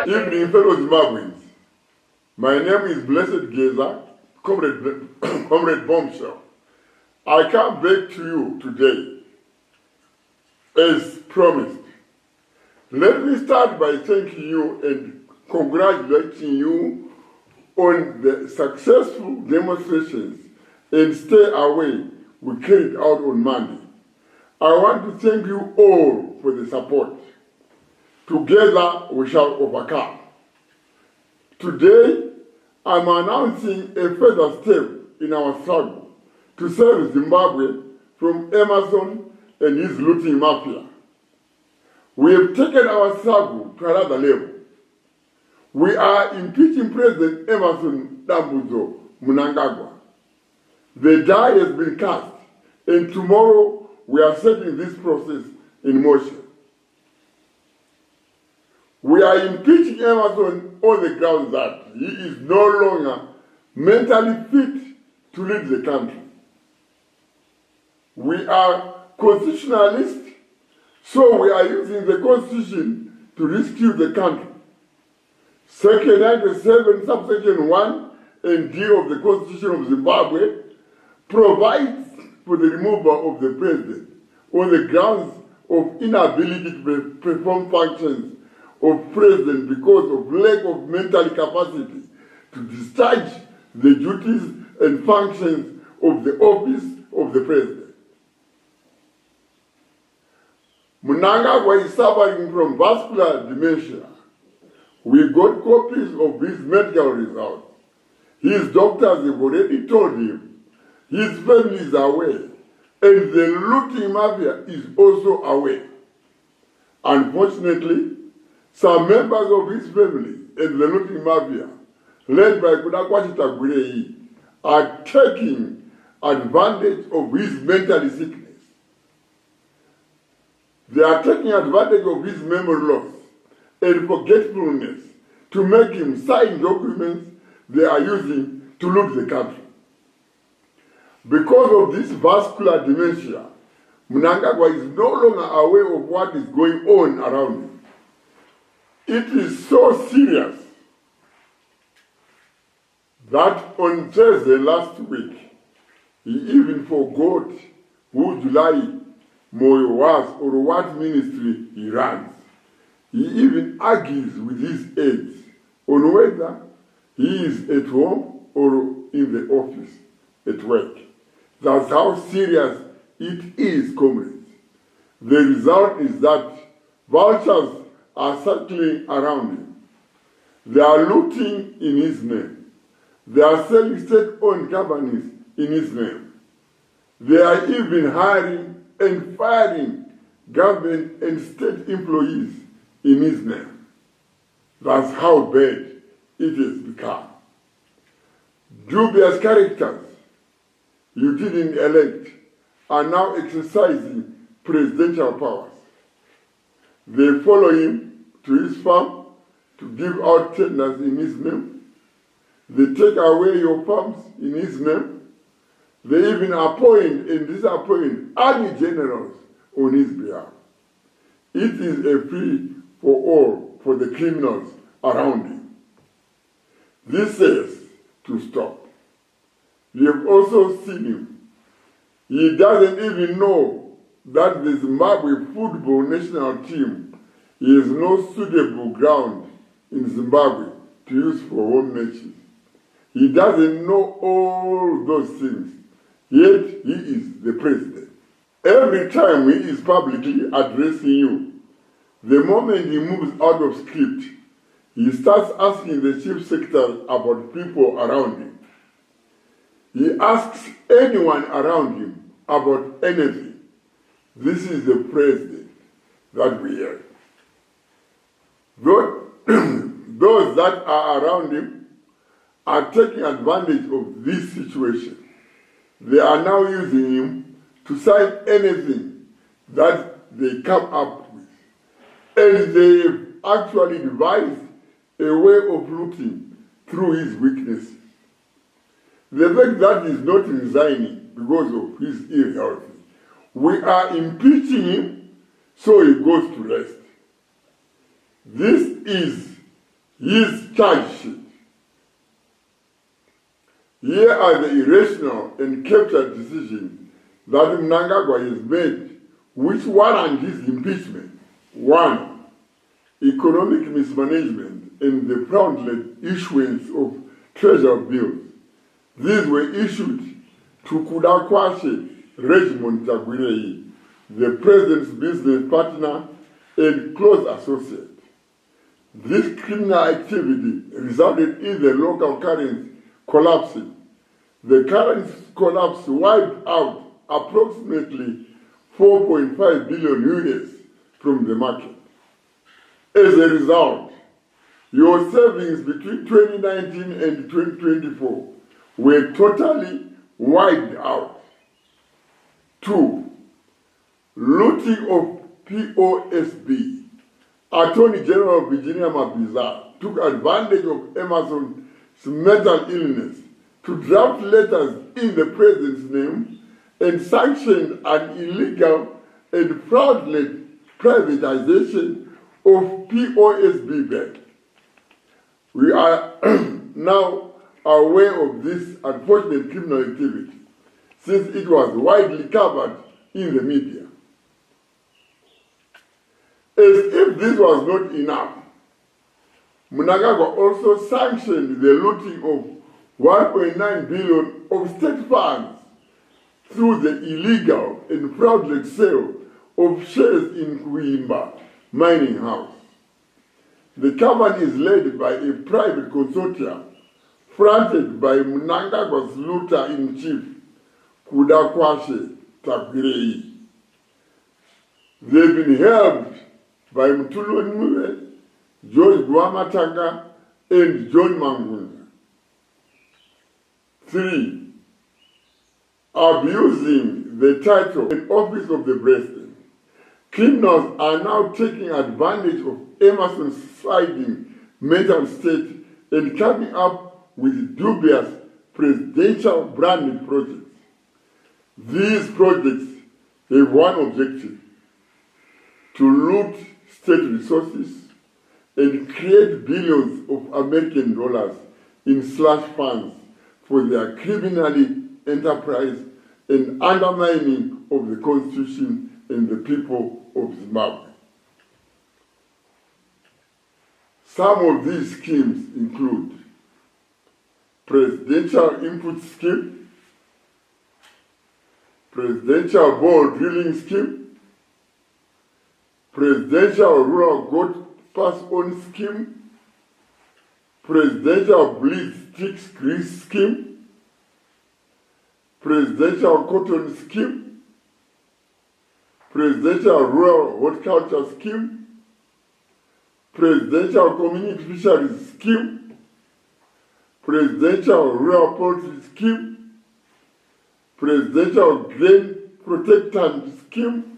Evening, fellow Zimbabweans. My name is Blessed Geza, Comrade Bombshell. I come back to you today, as promised. Let me start by thanking you and congratulating you on the successful demonstrations and stay away we carried out on Monday. I want to thank you all for the support. Together we shall overcome. Today, I'm announcing a further step in our struggle to save Zimbabwe from Emerson and his looting mafia. We have taken our struggle to another level. We are impeaching President Emerson Mnangagwa. The die has been cast, and tomorrow we are setting this process in motion. We are impeaching Emerson on the grounds that he is no longer mentally fit to lead the country. We are constitutionalists, so we are using the Constitution to rescue the country. Section 97, subsection 1 and D of the Constitution of Zimbabwe provides for the removal of the president on the grounds of inability to perform functions of president because of lack of mental capacity to discharge the duties and functions of the office of the president. Mnangagwa is suffering from vascular dementia. We got copies of his medical results. His doctors have already told him. His family is aware. And the looting mafia is also aware. Unfortunately, some members of his family and the looting mafia, led by Kudakwachita Gurei, are taking advantage of his mental sickness. They are taking advantage of his memory loss and forgetfulness to make him sign documents they are using to loot the country. Because of this vascular dementia, Mnangagwa is no longer aware of what is going on around him. It is so serious that on Thursday last week, he even forgot who July Moyo was or what ministry he runs. He even argues with his aides on whether he is at home or in the office at work. That's how serious it is, comrades. The result is that vultures are circling around him. They are looting in his name. They are selling state-owned companies in his name. They are even hiring and firing government and state employees in his name. That's how bad it has become. Dubious characters you didn't elect are now exercising presidential powers. They follow him to his farm to give out tenders in his name. They take away your farms in his name. They even appoint and disappoint army generals on his behalf. It is a free for all for the criminals around him. This says to stop. We have also seen him. He doesn't even know that the Zimbabwe football national team is no suitable ground in Zimbabwe to use for home matches. He doesn't know all those things, yet he is the president. Every time he is publicly addressing you, the moment he moves out of script, he starts asking the chief secretary about people around him. He asks anyone around him about anything. This is the president that we have. Those that are around him are taking advantage of this situation. They are now using him to sign anything that they come up with. And they actually devised a way of looting through his weakness. The fact that he's not resigning because of his ill health, we are impeaching him so he goes to rest. This is his charge sheet. Here are the irrational and captured decisions that Mnangagwa has made, which warrant his impeachment. 1. Economic mismanagement and the fraudulent issuance of treasury bills. These were issued to Kudakwashe Regiment Tagwirei, the president's business partner and close associate. This criminal activity resulted in the local currency collapsing. The currency collapse wiped out approximately 4.5 billion US from the market. As a result, your savings between 2019 and 2024 were totally wiped out. 2. Looting of POSB. Attorney General Virginia Mabiza took advantage of Emerson's mental illness to draft letters in the president's name and sanctioned an illegal and fraudulent privatization of POSB Bank. We are now aware of this unfortunate criminal activity since it was widely covered in the media. As if this was not enough, Mnangagwa also sanctioned the looting of 1.9 billion of state funds through the illegal and fraudulent sale of shares in Kuimba mining house. The company is led by a private consortium fronted by Mnangagwa's looter-in-chief, Kudakwashe Tagwirei. They've been helped by Mutulu Nmue, George Guamatanga, and John Mangunda. 3. Abusing the title and office of the president. Criminals are now taking advantage of Emerson's sliding mental state and coming up with dubious presidential branded projects. These projects have one objective: to loot state resources and create billions of American dollars in slush funds for their criminally enterprise and undermining of the Constitution and the people of Zimbabwe. Some of these schemes include Presidential Input Scheme, Presidential Bore Drilling Scheme, Presidential Rural Goat Pass-On Scheme, Presidential Bleed Sticks Grease Scheme, Presidential Cotton Scheme, Presidential Rural Horticulture Scheme, Presidential Community Fisheries Scheme, Presidential Rural Poultry Scheme, Presidential Grain Protectant Scheme,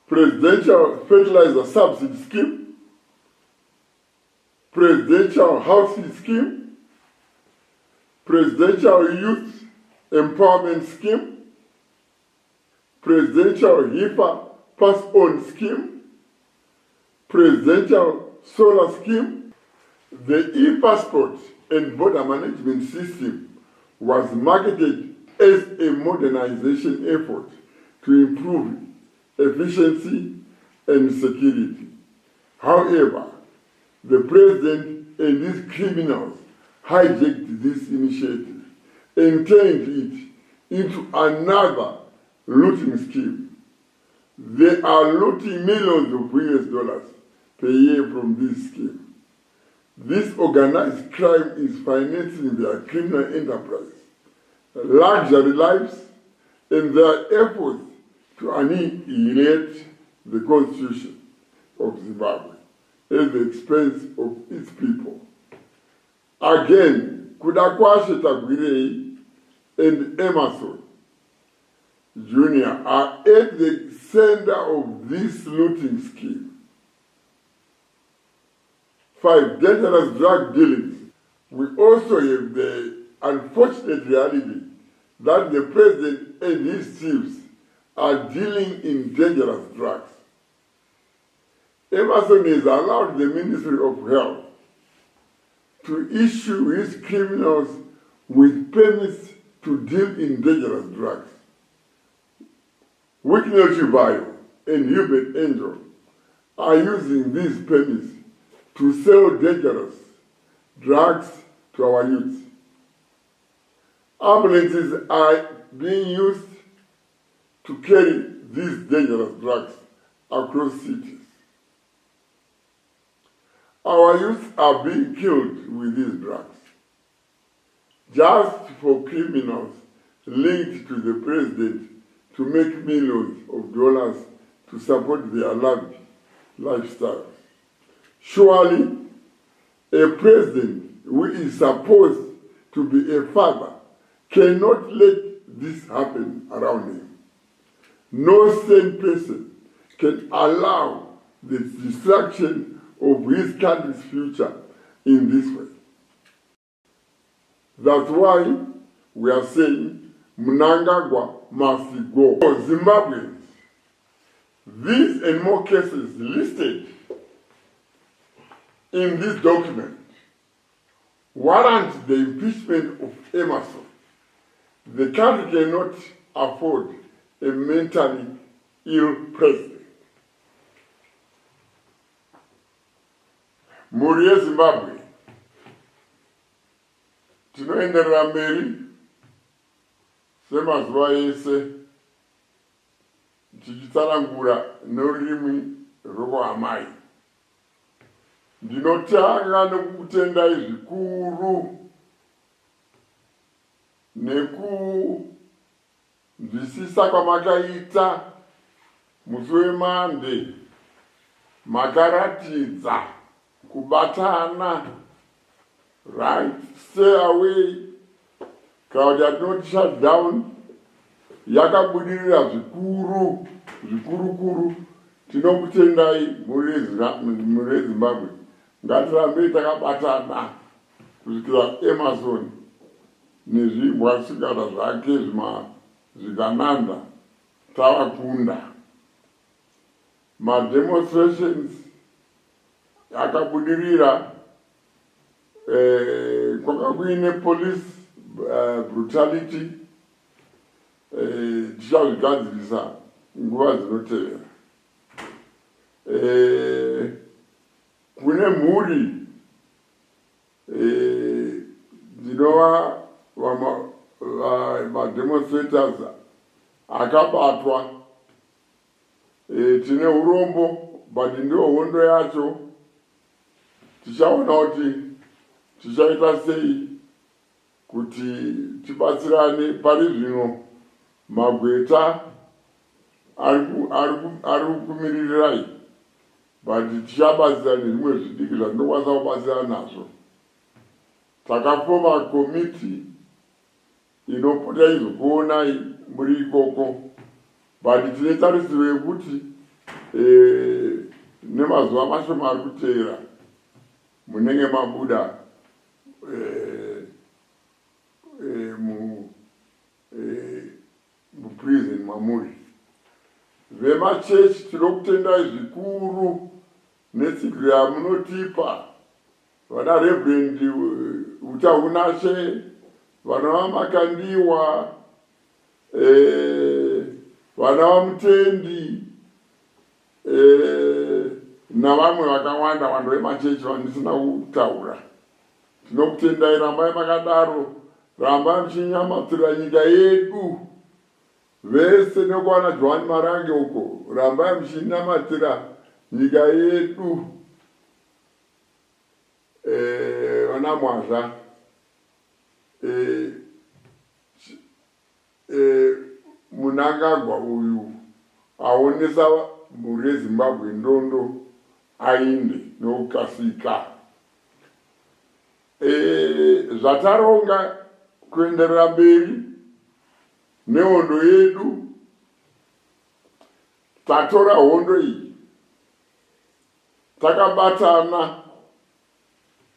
Presidential Fertilizer Subsidy Scheme, Presidential Housing Scheme, Presidential Youth Empowerment Scheme, Presidential HIPAA Pass-On Scheme, Presidential Solar Scheme. The e-passport and border management system was marketed as a modernization effort to improve efficiency and security. However, the president and his criminals hijacked this initiative and turned it into another looting scheme. They are looting millions of US dollars per year from this scheme. This organized crime is financing their criminal enterprise, luxury lives, and their efforts to annihilate the Constitution of Zimbabwe at the expense of its people. Again, Kudakwashe Tagwirei and Emerson Jr. are at the center of this looting scheme. 5. Dangerous drug dealings. We also have the unfortunate reality that the president and his chiefs are dealing in dangerous drugs. Emerson has allowed the Ministry of Health to issue his criminals with permits to deal in dangerous drugs. Wicknell Chibayo and Hubert Angel are using these permits to sell dangerous drugs to our youth. Ambulances are being used to carry these dangerous drugs across cities. Our youth are being killed with these drugs, just for criminals linked to the president to make millions of dollars to support their lavish lifestyles. Surely, a president who is supposed to be a father cannot let this happen around him. No sane person can allow the destruction of his country's future in this way. That's why we are saying Mnangagwa must go. For Zimbabweans, these and more cases listed in this document warrant the impeachment of Emerson. The country cannot afford a mentally ill president. Muri yeZimbabwe tinoenderera mberi semazuva ese tichitsanangura norurimi rwokuhamai. Ndinotanga nekukutendai zvikuru nekunzwisisa kwamakaita musi weMonday. Makaratidza kubatana, right, stay away, kana kuti atinoti shutdown yakabudirira zvikuru. Tinokutendai muri yeZimbabwe. Ngatirambei takabatana kusvikira Emerson nezvibwasikana zvake zvikananda tavakunda. Mademonstrations akabudirira, kwanga kuine police brutality, tichazvigadzirisa nguva dzinotevera. Kune mhuri dzinova mademonstrators akabatwa. Tine urombo, but ndio hondo yacho. Tichaona kuti tichaita sei kuti tibatsirane. Pari zvino magweta ari kukumirirai, but tichabatsirana nezvimwe zvidiki zvandinokwanisa kubatsirana nazvo. Takafoma komiti inopota izokuonai muri ikoko, but tine tarisiro yekuti nemazuva mashoma ari kuteera munenge mabuda muprison mamuri. Vemachechi tinokutendai zvikuru netsigiro yamunotipa, vana Reverend Utaunashe, vana vaMakandiwa, vana vaMutendi, navamwe vakawanda vanhu vemachechi vandisina kutaura. Tinokutendai, rambai makadaro, rambai muchinyamatsira nyika yedu. Vese nekuwana Joan Marange uko, rambai muchinyamatsira nyika yedu. Vana Mwazha, Mnangagwa uyu aonesa mhuri yeZimbabwe ndondo ainde nokukasika. Zvataronga kuenderera mberi nehondo yedu, tatora hondo iyi, takabatana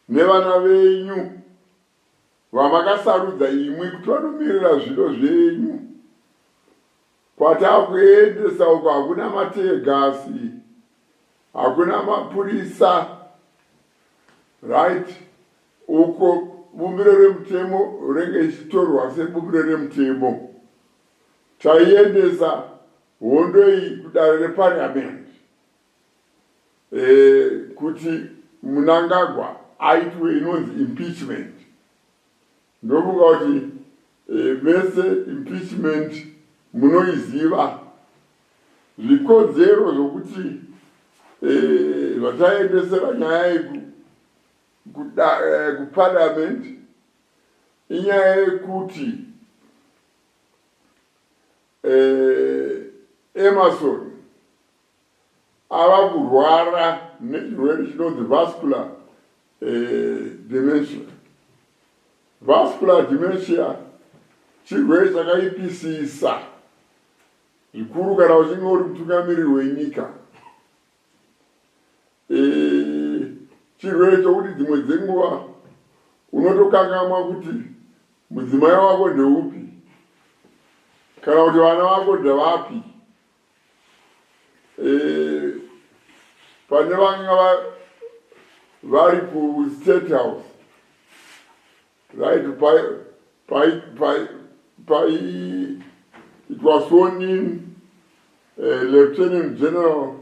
nevana venyu vamakasarudza imwi kuti vanomirira zviro zvenyu. Kwatakuendesa uko hakuna mategasi, hakuna mapurisa, right? Uko bumbiro remutemo renge ichitorwa sebumbiro remutemo. Taiendesa hondo iyi kudare reparliament kuti Mnangagwa aitwe inonzi impeachment. Ndokuti kuti mese impeachment munoiziva zvikodzero zvokuti vataendesera nyaya kuparliament inyaya yekuti Emerson ava kurwara nechirwere chinonzi vascular dementia. Vascular dementia chirwere chakaipisisa zvikuru kana uchinge uri mutungamiriri wenyika. Chirwere chokuti dzimwe dzenguva unotokangamwa kuti mudzimai wako ndeupi kana kuti vana vako ndevapi. Pane vanga vari kuState House, right? It was sworn in Lieutenant General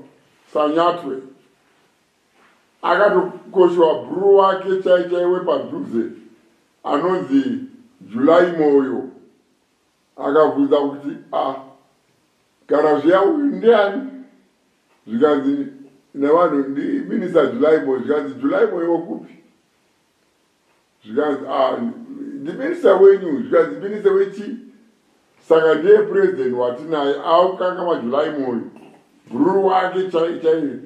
Sanyatwe. Akatokoshwa bhuru wake chaichaiwe padhuze anonzi July Moyo. Akabvunza kuti kana zviya uyu ndiani? Zvikanzi nevanhu ndiminisa July Moyo. Zvikanzi July Moyo wokupi? Zvikanzi ndiminisa wenyu. Zvikanzi minisa wechi? Saka ndiye president watinaye aukangama July Moyo. Bhuru wake chaichaiwe,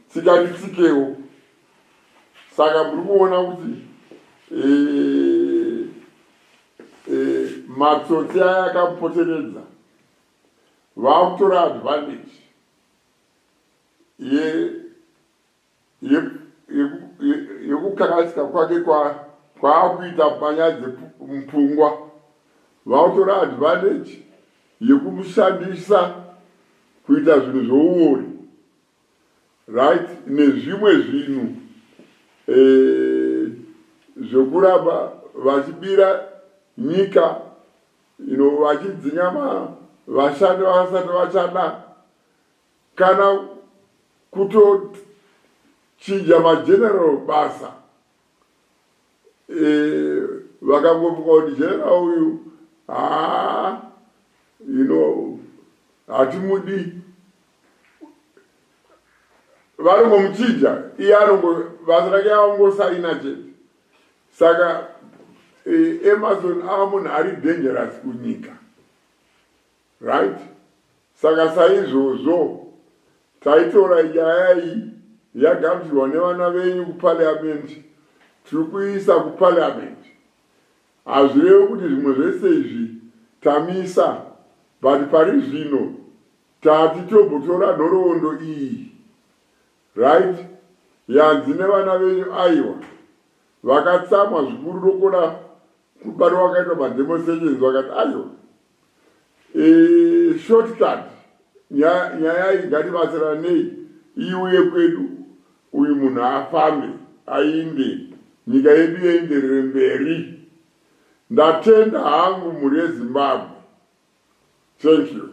tsikanditsikewo. Saka muri kuona kuti matsotsi aya akamupoteredza vakutora advantage yekukakasika kwake kwaakuita panyaya dzemupfungwa. Vakutora advantage yekumushandisa kuita zvinhu zvouori, right? Nezvimwe zvinhu zvokuramba vachibira nyika, vachidzinga vashandi vasati vachada, kana kutochinja mageneral basa. Vakangofunga kuti general uyu hatimudi, varongomuchinja iye basa rake avangosaina chete. Saka Emerson ava munhu ari dangerous kunyika, right? Saka saizvozvo taitora nyaya iyi yagamuchirwa nevana venyu kuparliament, tiri kuisa kuparliament. Hazvirevi kuti zvimwe zvese izvi tamisa, but pari zvino tati tobotora nhoroondo iyi, right? Yanzi nevana venyu aiwa vakatsamwa zvikuru nokuda kubatwa wakaitwa mademonstrations, vakati aiwa shortcut nyaya iyi ngatibatsiranei iuye kwedu, uyu munhu afambe ainde, nyika yedu yeenderere mberi. Ndatenda hangu mhuri yeZimbabwe. Thank you.